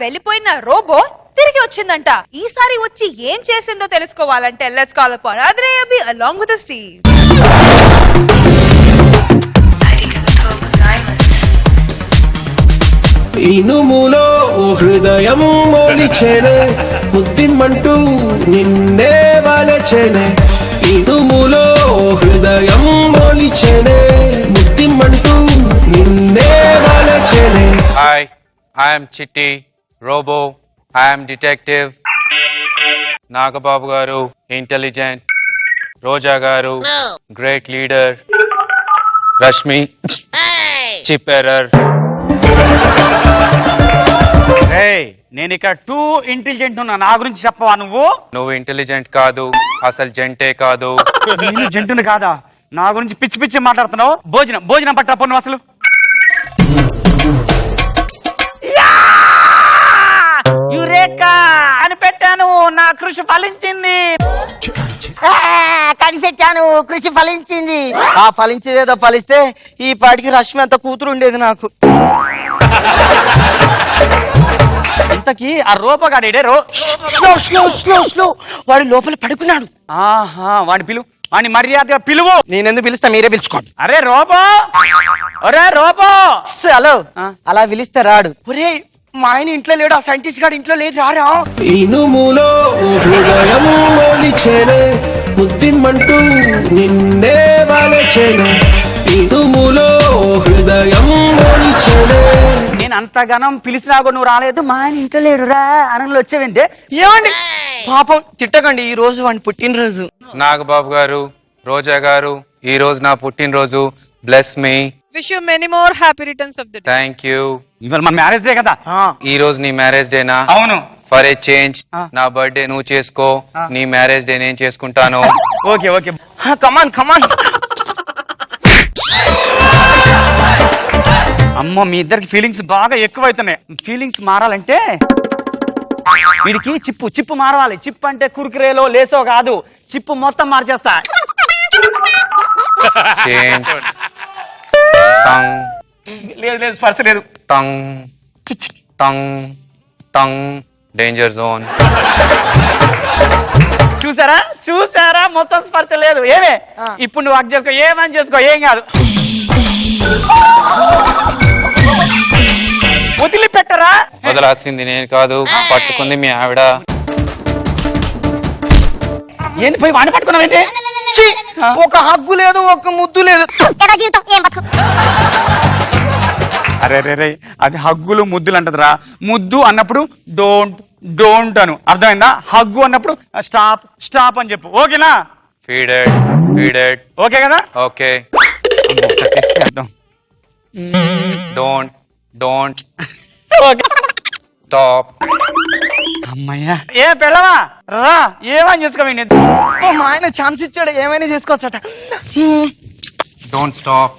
వెళ్ళిపోయిన రోబో తిరిగి వచ్చిందంట. ఈసారి వచ్చి ఏం చేసిందో తెలుసుకోవాలంటే let's call upon Adhire Abhi along with Steve. ఇనుములో హృదయం మొలిచెనే ముద్దిమ్మంటూ నిన్నే వలచెనే. ఇనుములో హృదయం మొలిచెనే ముద్దిమ్మంటూ నిన్నే వలచెనే. Hi, I am Chitti, Robo, I am detective. Nagababu garu, intelligent. Roja garu, great leader. Rashmi, chip error. నేను ఇక్కడ టూ ఇంటెలిజెంట్ ఉన్నా, నా గురించి చెప్పవా నువ్వు? నువ్వు ఇంటెలిజెంట్ కాదు, అసలు జంటే కాదు. నేను జంటుని కాదా? నా గురించి పిచ్చి పిచ్చి మాట్లాడుతున్నావు. భోజనం పట్టా నువ్వు అసలు. యురేకా అని పెట్టాను, నా కృషి ఫలించింది. కనిపెట్టాను, కృషి ఫలించింది. ఆ ఫలించేదేదో ఫలిస్తే ఈ పాటికి రష్మి అంత కూతురు ఉండేది నాకు. ఇంతకీ ఆ రూపగాడే స్లో వాడు లోపల పడుకున్నాడు. ఆహా, వాడిని మర్యాదగా పిలువు. నేనెందుకు పిలుస్తా, మీరే పిలుచుకోండి. అరే రోబో, ఒరే రోబో. హలో, అలా పిలిస్తే రాడు. ఒరే మా ఆయన ఇంట్లో లేడు, ఆ సైంటిస్ట్ గారు ఇంట్లో లేడు, రారా. ఇనుములో హృదయం మొలిచెనే ముద్దిమ్మంటూ నిన్నే వలచెనే. ఇనుములో హృదయం మొలిచెనే. నేను అంతగానం పిలిచినా కూడా నువ్వు రాలేదు. మా ఆయన ఇంట్లో లేడు రా అనంలో వచ్చావంటే. ఏమండి పాపం తిట్టకండి, ఈ రోజు వాడిని పుట్టినరోజు. నాగబాబు గారు, రోజా గారు, ఈ రోజు నా పుట్టినరోజు. Bless me. Wish you many more happy returns of the day. Thank you. ఇవాళ మా మ్యారేజ్ డే కదా. ఈ రోజు నీ మ్యారేజ్ డేనా? అవును. ఫర్ ఏ చేంజ్ నా బర్త్డే నువ్వు చేసుకో, నీ మ్యారేజ్ డే నేను చేసుకుంటాను. ఓకే ఓకే, కమాన్ కమాన్. అమ్మో, మీ ఇద్దరికి ఫీలింగ్స్ బాగా ఎక్కువైతున్నాయి. ఫీలింగ్స్ మారాలంటే వీడికి చిప్పు మారవాలి. చిప్ అంటే కుర్కురేలో లేసో కాదు, చిప్పు మొత్తం మార్చేస్తా. చేంజ్. టంగ్ లేదు స్పర్శ లేదు. Tongue tongue tongue. Danger zone. చూసారా మొత్తం స్పర్శ లేదు. ఏమే ఇప్పుడు నువ్వు వర్క్ చేసుకో, ఏమని చేసుకో, ఏం కాదు. వదిలిపెట్టరా? వదలాల్సింది నేను కాదు, పట్టుకుంది మీ ఆవిడ. ఏంటి పోయి వాడిని పట్టుకున్నావేంటి? ఒక హగ్గు లేదు, ఒక ముద్దు లేదు. అరే రే, అది హగ్గులు ముద్దులు అంటదిరా. ముద్దు అన్నప్పుడు డోంట్ అను, అర్థమైందా? హగ్గు అన్నప్పుడు స్టాప్ అని చెప్పు. ఓకేనా? ఫీడెడ్. ఓకే కదా? ఓకే. Don't stop. అమ్మయ్యా. ఏ పెళ్ళవా రా, ఏమని చేసుకోండి. మా ఆయన ఛాన్స్ ఇచ్చాడు, ఏమైనా చేసుకోవచ్చట. Don't stop.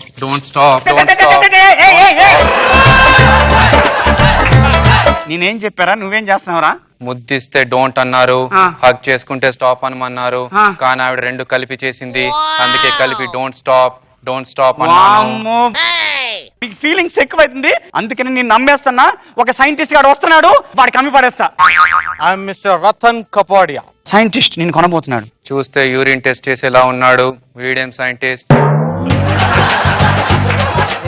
నేనేం చెప్పారా, నువ్వేం చేస్తున్నావురా? ముద్దిస్తే డోంట్ అన్నారు, హగ్ చేసుకుంటే స్టాప్ అనమన్నారు. కానీ ఆవిడ రెండు కలిపి చేసింది, అందుకే కలిపి డోంట్ స్టాప్ అన్నాను. ఫీలింగ్స్ ఎక్కువైతుంది, అందుకని నేను నమ్మేస్తున్నా. ఒక సైంటిస్ట్ గాడు వస్తున్నాడు, వాడి కమ్మి పడేస్తా. మిస్టర్ రతన్ కపాడియా, సైంటిస్ట్ నేను కొనబోతున్నాడు. చూస్తే యూరిన్ టెస్ట్ చేసేలా ఉన్నాడు. వీడేం సైంటిస్ట్?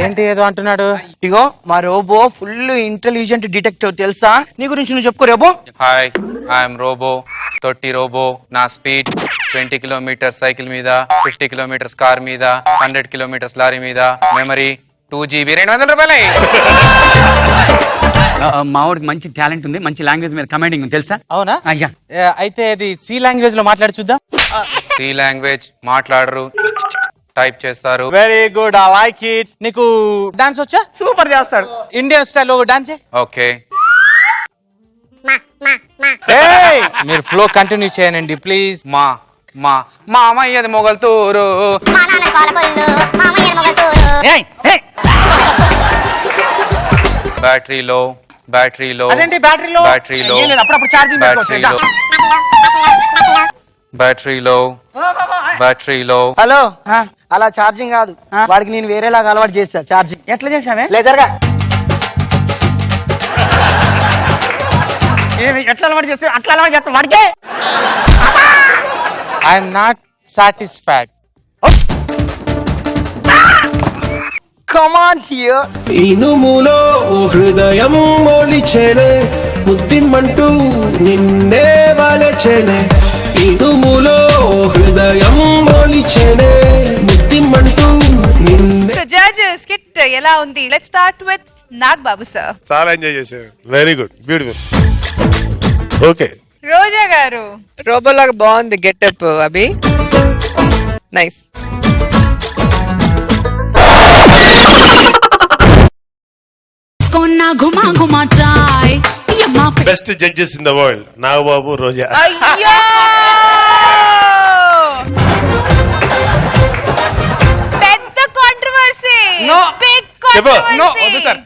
ఏంటి ఏదో అంటున్నాడు? ఇగో మా రోబో ఫుల్ ఇంటెలిజెంట్ డిటెక్టివ్, తెలుసా? నీ గురించి నువ్వు చెప్పుకో రోబో. హాయ్, ఐఎమ్ రోబో, తొట్టి రోబో. నా స్పీడ్ 20 కిలోమీటర్స్ సైకిల్ మీద, 50 కిలోమీటర్స్ కార్ మీద, 100 కిలోమీటర్స్ లారీ మీద. మెమరీ 2GB, 200 రూపాయలే. మావాడికి మంచి టాలెంట్ ఉంది, మంచి లాంగ్వేజ్ మీద కమాండింగ్ ఉంది, తెలుసా? అవునా? అయ్యా, అయితే అది సి లాంగ్వేజ్ లో మాట్లాడి చూద్దాం. సి లాంగ్వేజ్ మాట్లాడరు, టైప్ చేస్తారు. Very good, I like it. నీకు డాన్స్ వచ్చా? సూపర్ చేస్తాడు. Indian style dance. ఓకే. మీరు ఫ్లో కంటిన్యూ చేయండి ప్లీజ్. మా అమ్మయ్యది మొగల్తూరు. బ్యాటరీలో అదేంటి బ్యాటరీలో? అప్పుడప్పుడు ఛార్జింగ్ బ్యాటరీలో. హలో, అలా ఛార్జింగ్ కాదు, వాడికి నేను వేరేలాగా అలవాటు చేస్తా ఛార్జింగ్. ఎట్లా చేసావే? లేజర్గా ఎట్లా అలవాటు చేస్తే అట్లా అలవాటు చేస్తా వాడికే. I'm not satisfied. Come on here. ఇనుములో హృదయం మొలిచెనే ముద్దిమ్మంటూ నిన్నే వలచెనే ఇనుములో హృదయం మొలిచెనే ముద్దిమ్మంటూ నిన్నే. సో జడ్జెస్ కిట్ ఎలా ఉంది? Let's start with Naga Babu sir. చాలా ఎంజాయ్ చేశారు. Very good, beautiful. Okay, Roja గారు. రోబోలాగా బాగుంది గెటప్ అభి. నైస్. घुमा घुमा जाए best judges in the world Nagababu, Roja. అయ్యో పెద్ద కాంట్రవర్సీ. No. బిగ్ చెప్పు. వద్దు సార్,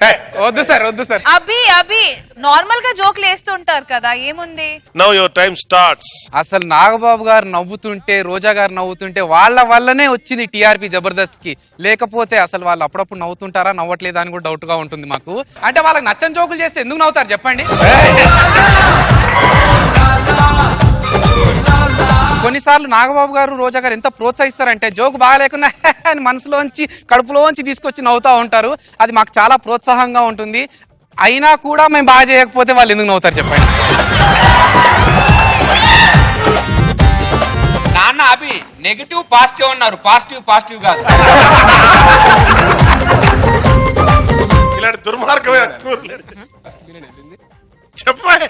వద్దు సార్, వద్దు సార్. అభి నార్మల్ గా జోక్లు వేస్తుంటారు కదా, ఏముంది? Now your time starts. అసలు నాగబాబు గారు నవ్వుతుంటే, రోజా గారు నవ్వుతుంటే వాళ్ళ వల్లనే వచ్చింది టీఆర్పీ జబర్దస్త్ కి. లేకపోతే అసలు వాళ్ళు అప్పుడప్పుడు నవ్వుతుంటారా నవ్వట్లేదా అని కూడా డౌట్ గా ఉంటుంది మాకు. అంటే వాళ్ళకి నచ్చని జోకులు చేస్తే ఎందుకు నవ్వుతారు చెప్పండి? కొన్నిసార్లు నాగబాబు గారు, రోజా గారు ఎంత ప్రోత్సహిస్తారంటే జోకు బాగా లేకుండా అని మనసులోంచి కడుపులోంచి తీసుకొచ్చి నవ్వుతా ఉంటారు. అది మాకు చాలా ప్రోత్సాహంగా ఉంటుంది. అయినా కూడా మేము బాగా చేయకపోతే వాళ్ళు ఎందుకు నవ్వుతారు చెప్పండి? నాన్న అభి నెగిటివ్ పాజిటివ్ అన్నారు, పాజిటివ్ కాదు. ఇలాంటి దుర్మార్గమే చెప్పండి.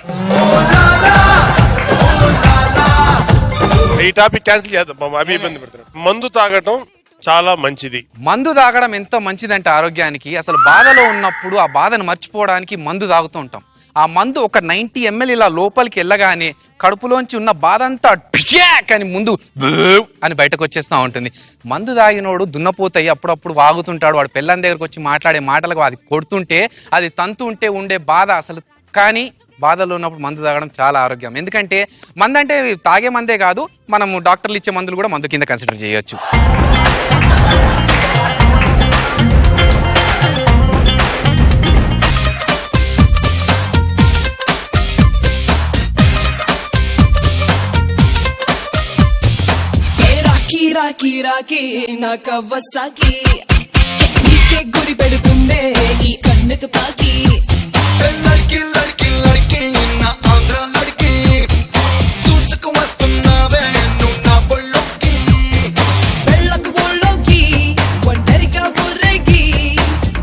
ఈ టాపిక్ క్యాన్సిల్ చేద్దాం. అభి ఇబ్బంది పెడతారు. మందు తాగటం చాలా మంచిది. మందు తాగడం ఎంతో మంచిదంటే ఆరోగ్యానికి. అసలు బాధలో ఉన్నప్పుడు ఆ బాధను మర్చిపోవడానికి మందు తాగుతూ ఉంటాం. ఆ మందు ఒక 90 ml ఇలా లోపలికి వెళ్ళగానే కడుపులోంచి ఉన్న బాధ అంతా అని ముందు అని బయటకు వచ్చేస్తూ ఉంటుంది. మందు తాగినోడు దున్నపోతాయి అప్పుడప్పుడు వాగుతుంటాడు. వాడు పెళ్ళాం దగ్గరకు వచ్చి మాట్లాడే మాటలకు అది కొడుతుంటే, అది తంతు ఉంటే ఉండే బాధ అసలు. కానీ బాధలో ఉన్నప్పుడు మందు తాగడం చాలా ఆరోగ్యం. ఎందుకంటే మందు అంటే తాగే మందే కాదు, మనము డాక్టర్లు ఇచ్చే మందులు కూడా మందు కింద కన్సిడర్ చేయొచ్చు. రాకీ రాకీ నా కవ్వసాకి నీకే గురి పెడుతుందే ఈ కన్ను తుపాకి. లడ్కి లడ్కి లడ్కి నా ఆంధ్ర లడ్కి దూసుకు వస్తున్నావే నువ్వు నా బొళ్ళోకి. వెళ్ళకు ఒళ్ళోకి ఒంటరిగా ఊరేగి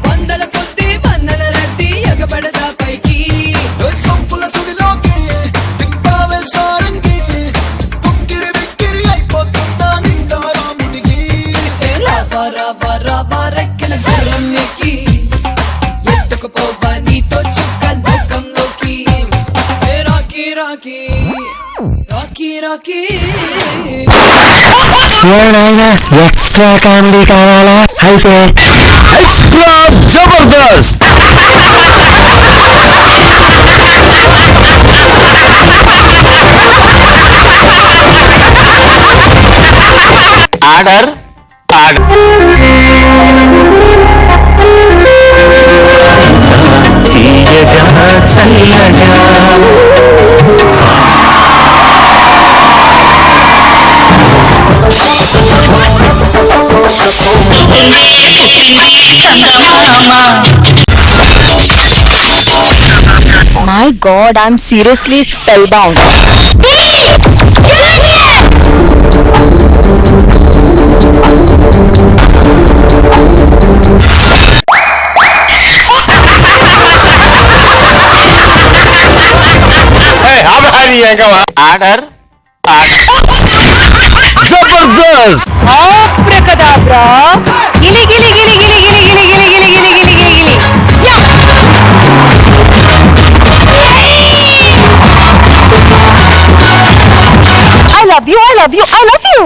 వందల కొద్ది వందల రద్దీ ఎగబడదా పైకి. సొంపుల సుడిలోకి దింపావే సారంగి కుక్కిరి బిక్కిరి అయిపోతున్నా నిండా రాముడికి. రావా రావా రావా రెక్కల గుర్రం ఎక్కి ఎత్తుకుపోవా నీతో చుక్క లోకంలోకి. Rocky Rocky Rocky Rocky. ఏమైనా ఎక్స్ట్రా కామెడీ కావాలా? అయితే extra Jabardasth. Order My God, I'm seriously spellbound. Order Jabardasth. Abracadabra. Gili gili gili gili gili gili gili gili gili gili gili gili. I love you, I love you, I love you.